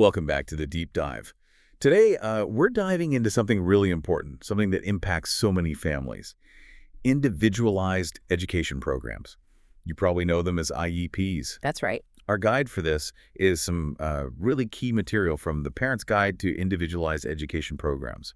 Welcome back to the Deep Dive. Today, we're diving into something really important, something that impacts so many families. Individualized education programs. You probably know them as IEPs. That's right. Our guide for this is some really key material from the Parent's Guide to Individualized Education Programs.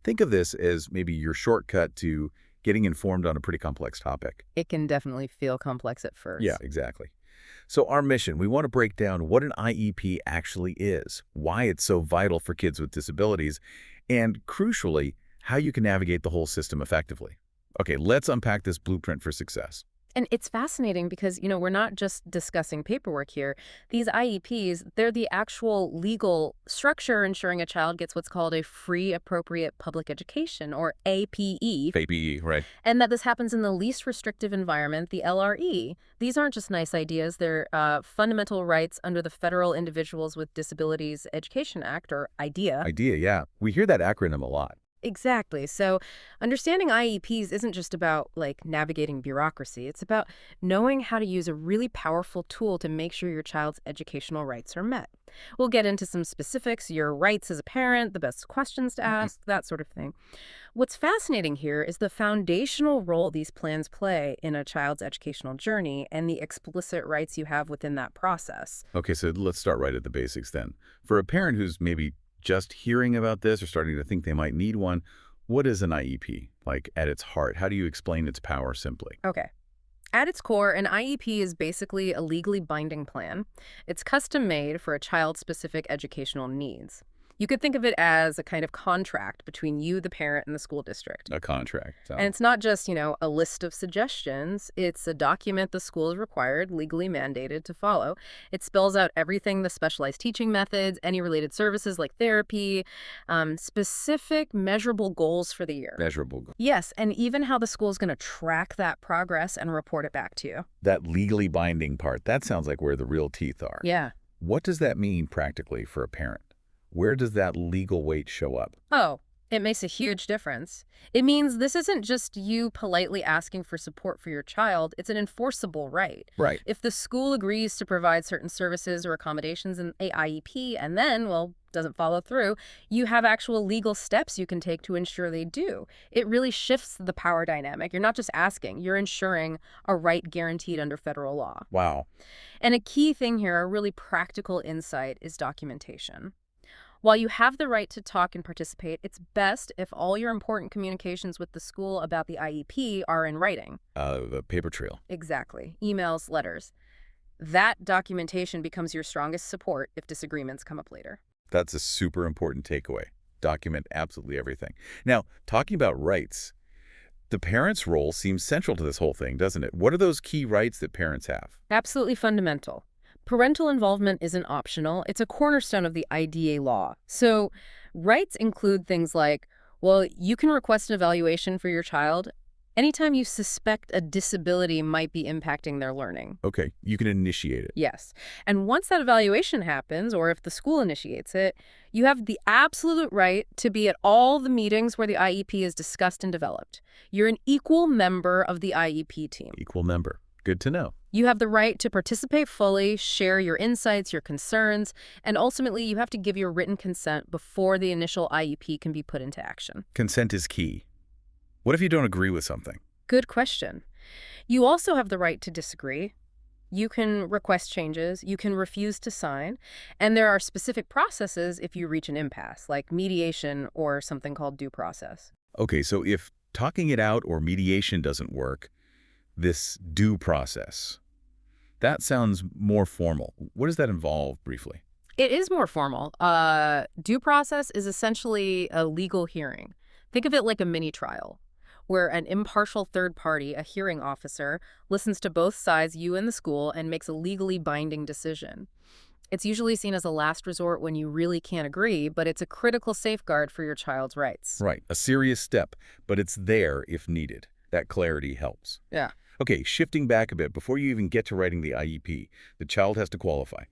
Think of this as maybe your shortcut to getting informed on a pretty complex topic. It can definitely feel complex at first. Yeah, exactly. So our mission, we want to break down what an IEP actually is, why it's so vital for kids with disabilities, and crucially, how you can navigate the whole system effectively. Okay, let's unpack this blueprint for success. And it's fascinating because, we're not just discussing paperwork here. These IEPs, they're the actual legal structure ensuring a child gets what's called a free appropriate public education, or APE. FAPE, right? And that this happens in the least restrictive environment, the LRE. These aren't just nice ideas. They're fundamental rights under the Federal Individuals with Disabilities Education Act, or IDEA. IDEA, yeah. We hear that acronym a lot. Exactly. So understanding IEPs isn't just about, navigating bureaucracy. It's about knowing how to use a really powerful tool to make sure your child's educational rights are met. We'll get into some specifics, your rights as a parent, the best questions to ask, that sort of thing. What's fascinating here is the foundational role these plans play in a child's educational journey and the explicit rights you have within that process. Okay, so let's start right at the basics then. For a parent who's maybe just hearing about this or starting to think they might need one, what is an IEP? Like, at its heart, how do you explain its power simply? Okay. At its core, an IEP is basically a legally binding plan. It's custom-made for a child's specific educational needs. You could think of it as a kind of contract between you, the parent, and the school district. A contract. And it's not just, a list of suggestions. It's a document the school is required, legally mandated to follow. It spells out everything: the specialized teaching methods, any related services like therapy, specific measurable goals for the year. Measurable. Yes, and even how the school is going to track that progress and report it back to you. That legally binding part, that sounds like where the real teeth are. Yeah. What does that mean practically for a parent? Where does that legal weight show up? Oh, it makes a huge difference. It means this isn't just you politely asking for support for your child. It's an enforceable right. Right. If the school agrees to provide certain services or accommodations in a IEP and then, doesn't follow through, you have actual legal steps you can take to ensure they do. It really shifts the power dynamic. You're not just asking, you're ensuring a right guaranteed under federal law. Wow. And a key thing here, a really practical insight, is documentation. While you have the right to talk and participate, it's best if all your important communications with the school about the IEP are in writing. The paper trail. Exactly. Emails, letters. That documentation becomes your strongest support if disagreements come up later. That's a super important takeaway. Document absolutely everything. Now, talking about rights, the parent's role seems central to this whole thing, doesn't it? What are those key rights that parents have? Absolutely fundamental. Parental involvement isn't optional. It's a cornerstone of the IDEA law. So rights include things like, you can request an evaluation for your child anytime you suspect a disability might be impacting their learning. Okay, you can initiate it. Yes. And once that evaluation happens, or if the school initiates it, you have the absolute right to be at all the meetings where the IEP is discussed and developed. You're an equal member of the IEP team. Equal member. Good to know. You have the right to participate fully, share your insights, your concerns, and ultimately you have to give your written consent before the initial IEP can be put into action. Consent is key. What if you don't agree with something? Good question. You also have the right to disagree. You can request changes, you can refuse to sign, and there are specific processes if you reach an impasse, like mediation or something called due process. Okay, so if talking it out or mediation doesn't work, this due process, that sounds more formal. What does that involve briefly? It is more formal. Due process is essentially a legal hearing. Think of it like a mini trial, where an impartial third party, a hearing officer, listens to both sides, you and the school, and makes a legally binding decision. It's usually seen as a last resort when you really can't agree, but it's a critical safeguard for your child's rights. Right, a serious step, but it's there if needed. That clarity helps. Yeah. Okay, shifting back a bit, before you even get to writing the IEP, the child has to qualify.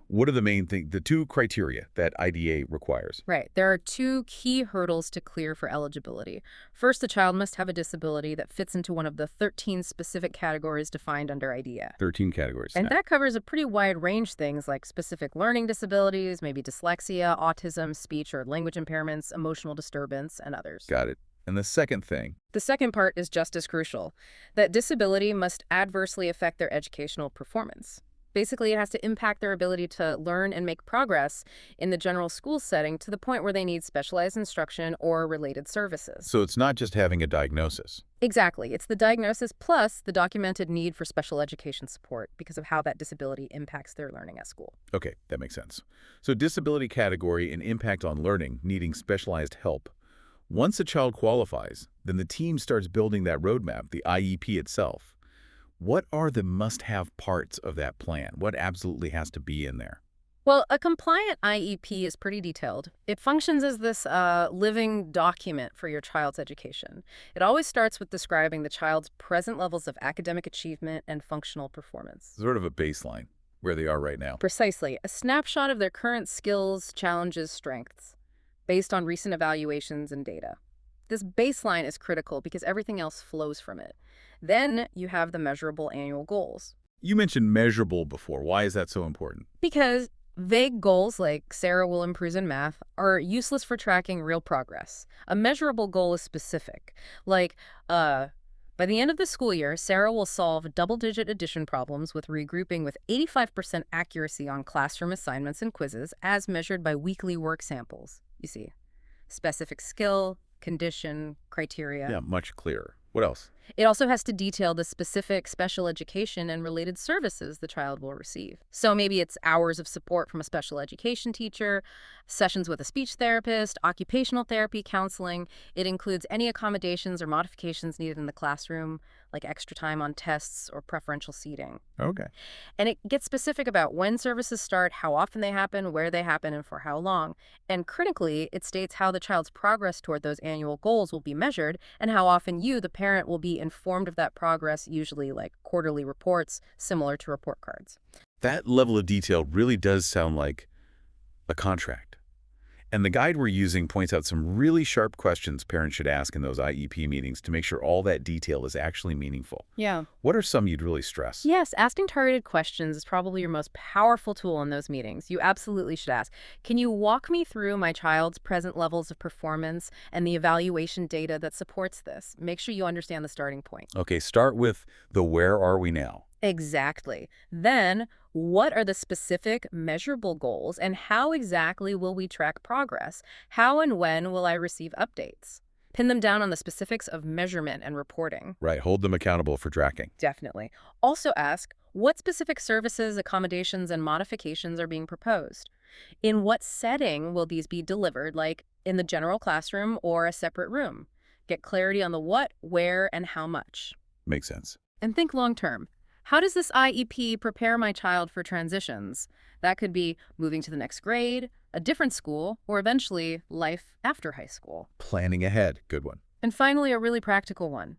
What are the two criteria that IDA requires? Right. There are two key hurdles to clear for eligibility. First, the child must have a disability that fits into one of the 13 specific categories defined under IDEA. 13 categories. And Yeah. that covers a pretty wide range things like specific learning disabilities, maybe dyslexia, autism, speech or language impairments, emotional disturbance, and others. Got it. And the second thing, The second part is just as crucial. That disability must adversely affect their educational performance. Basically, it has to impact their ability to learn and make progress in the general school setting to the point where they need specialized instruction or related services. so it's not just having a diagnosis. Exactly. It's the diagnosis plus the documented need for special education support because of how that disability impacts their learning at school. Okay, that makes sense. So disability category and impact on learning, needing specialized help. Once a child qualifies, then the team starts building that roadmap, the IEP itself. What are the must-have parts of that plan? What absolutely has to be in there? Well, a compliant IEP is pretty detailed. It functions as this living document for your child's education. It always starts with describing the child's present levels of academic achievement and functional performance. Sort of a baseline, where they are right now. Precisely, a snapshot of their current skills, challenges, strengths, based on recent evaluations and data. This baseline is critical because everything else flows from it. Then you have the measurable annual goals. You mentioned measurable before. Why is that so important? Because vague goals like Sarah will improve in math are useless for tracking real progress. A measurable goal is specific. Like, by the end of the school year, Sarah will solve double-digit addition problems with regrouping with 85% accuracy on classroom assignments and quizzes as measured by weekly work samples. You see, specific skill, condition, criteria. Yeah, much clearer. What else? It also has to detail the specific special education and related services the child will receive. So maybe it's hours of support from a special education teacher, sessions with a speech therapist, occupational therapy, counseling. It includes any accommodations or modifications needed in the classroom, like extra time on tests or preferential seating. Okay. And it gets specific about when services start, how often they happen, where they happen, and for how long. And critically, it states how the child's progress toward those annual goals will be measured and how often you, the parent, will be informed of that progress, usually like quarterly reports, similar to report cards. That level of detail really does sound like a contract. And the guide we're using points out some really sharp questions parents should ask in those IEP meetings to make sure all that detail is actually meaningful. Yeah. What are some you'd really stress? Yes, asking targeted questions is probably your most powerful tool in those meetings. You absolutely should ask, can you walk me through my child's present levels of performance and the evaluation data that supports this? Make sure you understand the starting point. Okay, start with the where are we now? Exactly. Then, what are the specific measurable goals and how exactly will we track progress? How and when will I receive updates? Pin them down on the specifics of measurement and reporting. Right, hold them accountable for tracking. Definitely. Also ask, what specific services, accommodations, and modifications are being proposed? In what setting will these be delivered, like in the general classroom or a separate room? Get clarity on the what, where, and how much. Makes sense. And think long-term. How does this IEP prepare my child for transitions? That could be moving to the next grade, a different school, or eventually life after high school. Planning ahead. Good one. And finally, a really practical one.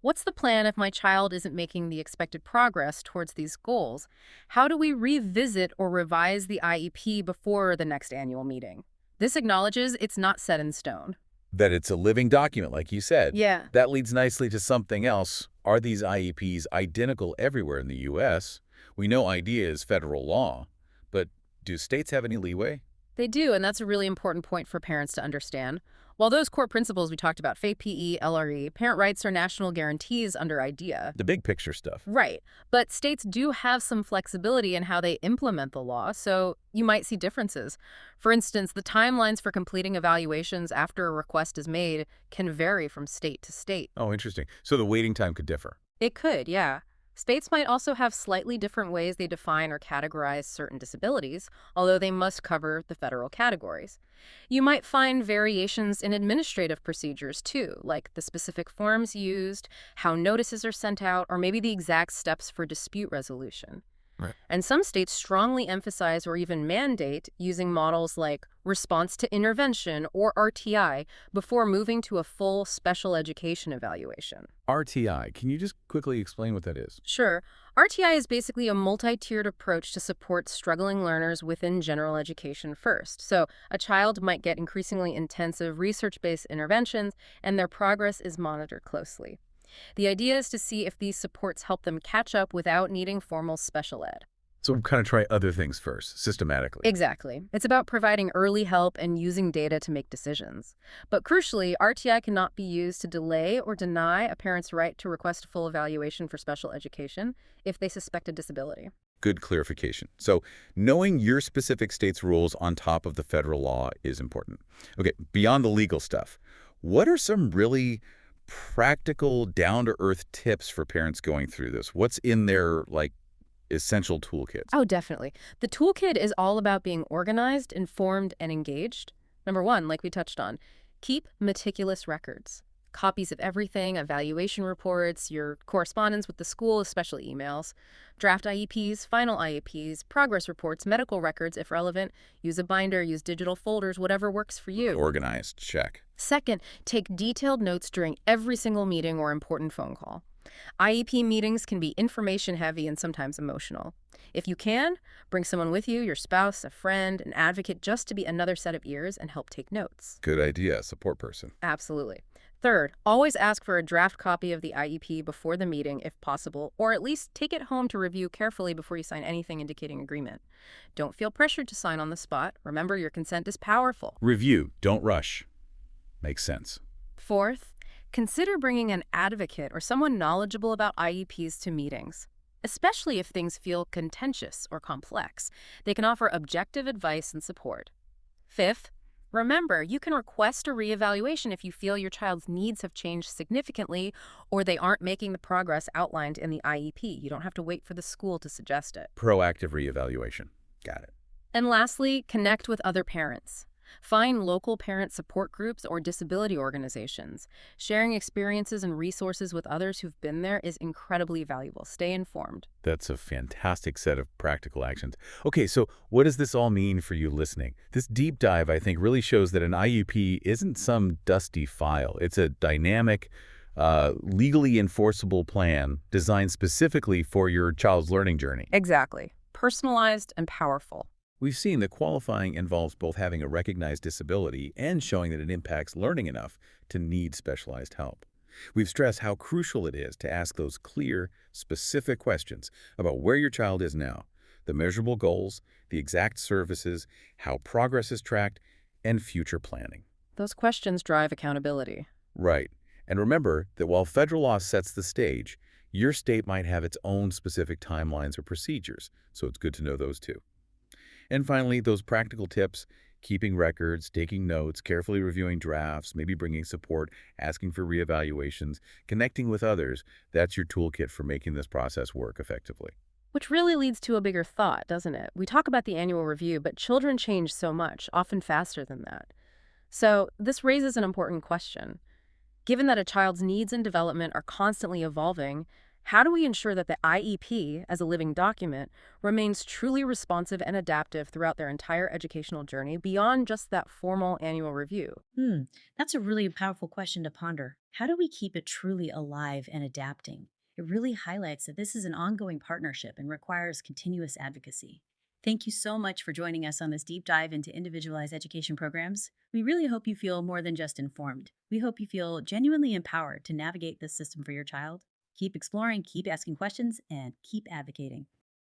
What's the plan if my child isn't making the expected progress towards these goals? How do we revisit or revise the IEP before the next annual meeting? This acknowledges it's not set in stone. That it's a living document, like you said. Yeah. That leads nicely to something else. Are these IEPs identical everywhere in the U.S.? We know IDEA is federal law, but do states have any leeway? They do, and that's a really important point for parents to understand. While those core principles we talked about, FAPE, LRE, parent rights are national guarantees under IDEA. The big picture stuff. Right. But states do have some flexibility in how they implement the law, so you might see differences. For instance, the timelines for completing evaluations after a request is made can vary from state to state. Oh, interesting. So the waiting time could differ. It could, yeah. States might also have slightly different ways they define or categorize certain disabilities, although they must cover the federal categories. You might find variations in administrative procedures, too, like the specific forms used, how notices are sent out, or maybe the exact steps for dispute resolution. Right. And some states strongly emphasize or even mandate using models like response to intervention or RTI before moving to a full special education evaluation. RTI, can you just quickly explain what that is? Sure, RTI is basically a multi-tiered approach to support struggling learners within general education first. So, a child might get increasingly intensive research-based interventions, and their progress is monitored closely. The idea is to see if these supports help them catch up without needing formal special ed. So kind of try other things first, systematically. Exactly. It's about providing early help and using data to make decisions. But crucially, RTI cannot be used to delay or deny a parent's right to request a full evaluation for special education if they suspect a disability. Good clarification. So knowing your specific state's rules on top of the federal law is important. Okay, beyond the legal stuff, what are some really practical, down-to-earth tips for parents going through this? What's in their, like, essential toolkits? Oh, definitely. The toolkit is all about being organized, informed, and engaged. Number one, like we touched on, keep meticulous records. Copies of everything, evaluation reports, your correspondence with the school, especially emails, draft IEPs, final IEPs, progress reports, medical records if relevant. Use a binder, use digital folders, whatever works for you. Organized, check. Second, take detailed notes during every single meeting or important phone call. IEP meetings can be information heavy and sometimes emotional. If you can, bring someone with you, your spouse, a friend, an advocate, just to be another set of ears and help take notes. Good idea, support person. Absolutely. Third, always ask for a draft copy of the IEP before the meeting if possible, or at least take it home to review carefully before you sign anything indicating agreement. Don't feel pressured to sign on the spot. Remember, your consent is powerful. Review, don't rush. Makes sense. Fourth, consider bringing an advocate or someone knowledgeable about IEPs to meetings, especially if things feel contentious or complex. They can offer objective advice and support. Fifth, remember, you can request a reevaluation if you feel your child's needs have changed significantly or they aren't making the progress outlined in the IEP. You don't have to wait for the school to suggest it. Proactive reevaluation. Got it. And lastly, connect with other parents. Find local parent support groups or disability organizations. Sharing experiences and resources with others who've been there is incredibly valuable. Stay informed. That's a fantastic set of practical actions. Okay, so what does this all mean for you listening? This deep dive, I think, really shows that an IUP isn't some dusty file. It's a dynamic, legally enforceable plan designed specifically for your child's learning journey. Exactly. Personalized and powerful. We've seen that qualifying involves both having a recognized disability and showing that it impacts learning enough to need specialized help. We've stressed how crucial it is to ask those clear, specific questions about where your child is now, the measurable goals, the exact services, how progress is tracked, and future planning. Those questions drive accountability. Right. And remember that while federal law sets the stage, your state might have its own specific timelines or procedures, so it's good to know those too. And finally, those practical tips, keeping records, taking notes, carefully reviewing drafts, maybe bringing support, asking for reevaluations, connecting with others, that's your toolkit for making this process work effectively. Which really leads to a bigger thought, doesn't it? We talk about the annual review, but children change so much, often faster than that. So this raises an important question. Given that a child's needs and development are constantly evolving, how do we ensure that the IEP, as a living document, remains truly responsive and adaptive throughout their entire educational journey beyond just that formal annual review? That's a really powerful question to ponder. How do we keep it truly alive and adapting? It really highlights that this is an ongoing partnership and requires continuous advocacy. Thank you so much for joining us on this deep dive into individualized education programs. We really hope you feel more than just informed. We hope you feel genuinely empowered to navigate this system for your child. Keep exploring, keep asking questions, and keep advocating.